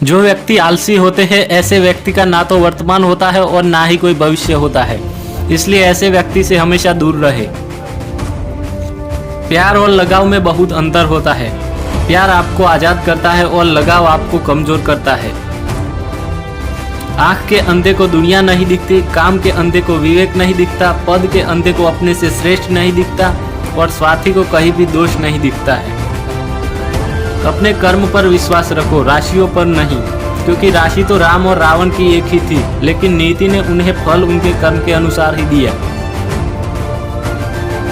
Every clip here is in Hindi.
जो व्यक्ति आलसी होते हैं ऐसे व्यक्ति का ना तो वर्तमान होता है और ना ही कोई भविष्य होता है, इसलिए ऐसे व्यक्ति से हमेशा दूर रहे। प्यार और लगाव में बहुत अंतर होता है। प्यार आपको आजाद करता है और लगाव आपको कमजोर करता है। आंख के अंधे को दुनिया नहीं दिखती, काम के अंधे को विवेक नहीं दिखता, पद के अंधे को अपने से श्रेष्ठ नहीं दिखता और स्वार्थी को कहीं भी दोष नहीं दिखता है। अपने कर्म पर विश्वास रखो, राशियों पर नहीं, क्योंकि राशि तो राम और रावण की एक ही थी, लेकिन नीति ने उन्हें फल उनके कर्म के अनुसार ही दिया।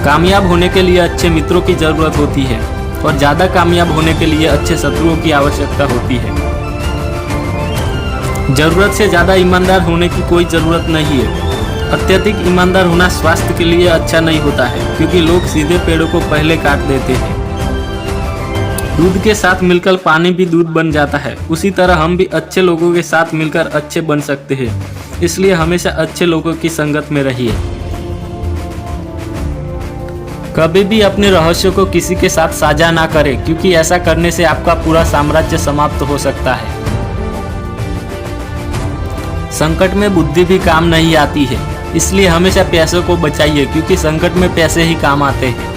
कामयाब होने के लिए अच्छे मित्रों की जरूरत होती है और ज्यादा कामयाब होने के लिए अच्छे शत्रुओं की आवश्यकता होती है। जरूरत से ज्यादा ईमानदार होने की कोई जरूरत नहीं है। अत्यधिक ईमानदार होना स्वास्थ्य के लिए अच्छा नहीं होता है, क्योंकि लोग सीधे पेड़ों को पहले काट देते हैं। दूध के साथ मिलकर पानी भी दूध बन जाता है, उसी तरह हम भी अच्छे लोगों के साथ मिलकर अच्छे बन सकते हैं। इसलिए हमेशा अच्छे लोगों की संगत में रहिए। कभी भी अपने रहस्यों को किसी के साथ साझा ना करें, क्योंकि ऐसा करने से आपका पूरा साम्राज्य समाप्त हो सकता है। संकट में बुद्धि भी काम नहीं आती है, इसलिए हमेशा पैसों को बचाइए, क्योंकि संकट में पैसे ही काम आते हैं।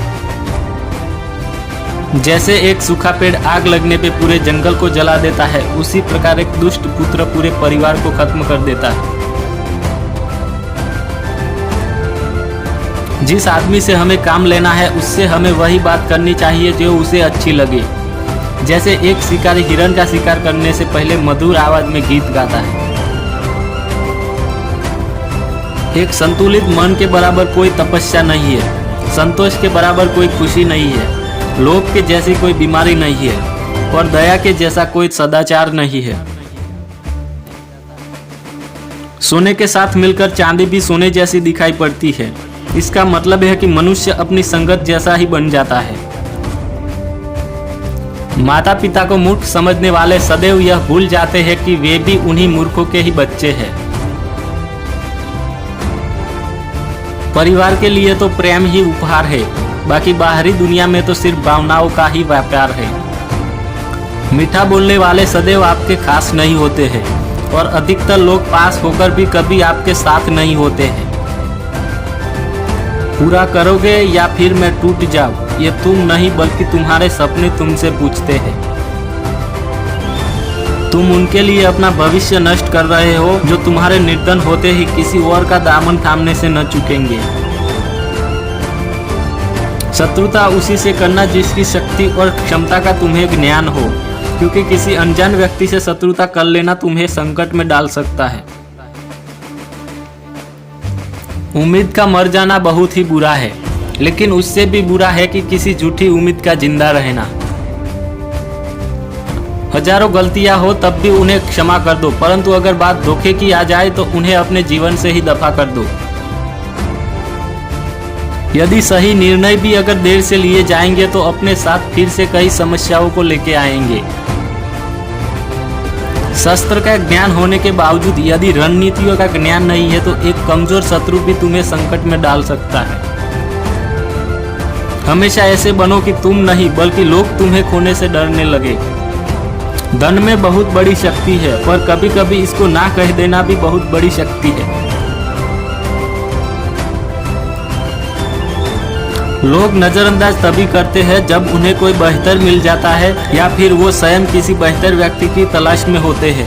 जैसे एक सूखा पेड़ आग लगने पे पूरे जंगल को जला देता है, उसी प्रकार एक दुष्ट पुत्र पूरे परिवार को खत्म कर देता है। जिस आदमी से हमें काम लेना है, उससे हमें वही बात करनी चाहिए जो उसे अच्छी लगे। जैसे एक शिकारी हिरण का शिकार करने से पहले मधुर आवाज में गीत गाता है। एक संतुलित मन के बराबर कोई तपस्या नहीं है, संतोष के बराबर कोई खुशी नहीं है, लोभ के जैसी कोई बीमारी नहीं है और दया के जैसा कोई सदाचार नहीं है। सोने के साथ मिलकर चांदी भी सोने जैसी दिखाई पड़ती है। इसका मतलब है कि मनुष्य अपनी संगत जैसा ही बन जाता है। माता पिता को मूर्ख समझने वाले सदैव यह भूल जाते हैं कि वे भी उन्हीं मूर्खों के ही बच्चे हैं। परिवार के लिए तो प्रेम ही उपहार है, बाकी बाहरी दुनिया में तो सिर्फ भावनाओं का ही व्यापार है। मीठा बोलने वाले सदैव आपके खास नहीं होते हैं और अधिकतर लोग पास होकर भी कभी आपके साथ नहीं होते हैं। पूरा करोगे या फिर मैं टूट जाऊं, ये तुम नहीं बल्कि तुम्हारे सपने तुमसे पूछते हैं। तुम उनके लिए अपना भविष्य नष्ट कर रहे हो जो तुम्हारे निर्धन होते ही किसी और का दामन थामने से न चूकेंगे। शत्रुता उसी से करना जिसकी शक्ति और क्षमता का तुम्हें ज्ञान हो, क्योंकि किसी अनजान व्यक्ति से शत्रुता कर लेना तुम्हें संकट में डाल सकता है। उम्मीद का मर जाना बहुत ही बुरा है, लेकिन उससे भी बुरा है कि किसी झूठी उम्मीद का जिंदा रहना। हजारों गलतियां हो तब भी उन्हें क्षमा कर दो, परंतु अगर बात धोखे की आ जाए तो उन्हें अपने जीवन से ही दफा कर दो। यदि सही निर्णय भी अगर देर से लिए जाएंगे तो अपने साथ फिर से कई समस्याओं को लेके आएंगे। शस्त्र का ज्ञान होने के बावजूद यदि रणनीतियों का ज्ञान नहीं है तो एक कमजोर शत्रु भी तुम्हें संकट में डाल सकता है। हमेशा ऐसे बनो कि तुम नहीं बल्कि लोग तुम्हें खोने से डरने लगे। धन में बहुत बड़ी शक्ति है, पर कभी कभी इसको ना कह देना भी बहुत बड़ी शक्ति है। लोग नजरअंदाज तभी करते हैं जब उन्हें कोई बेहतर मिल जाता है या फिर वो स्वयं किसी बेहतर व्यक्ति की तलाश में होते हैं।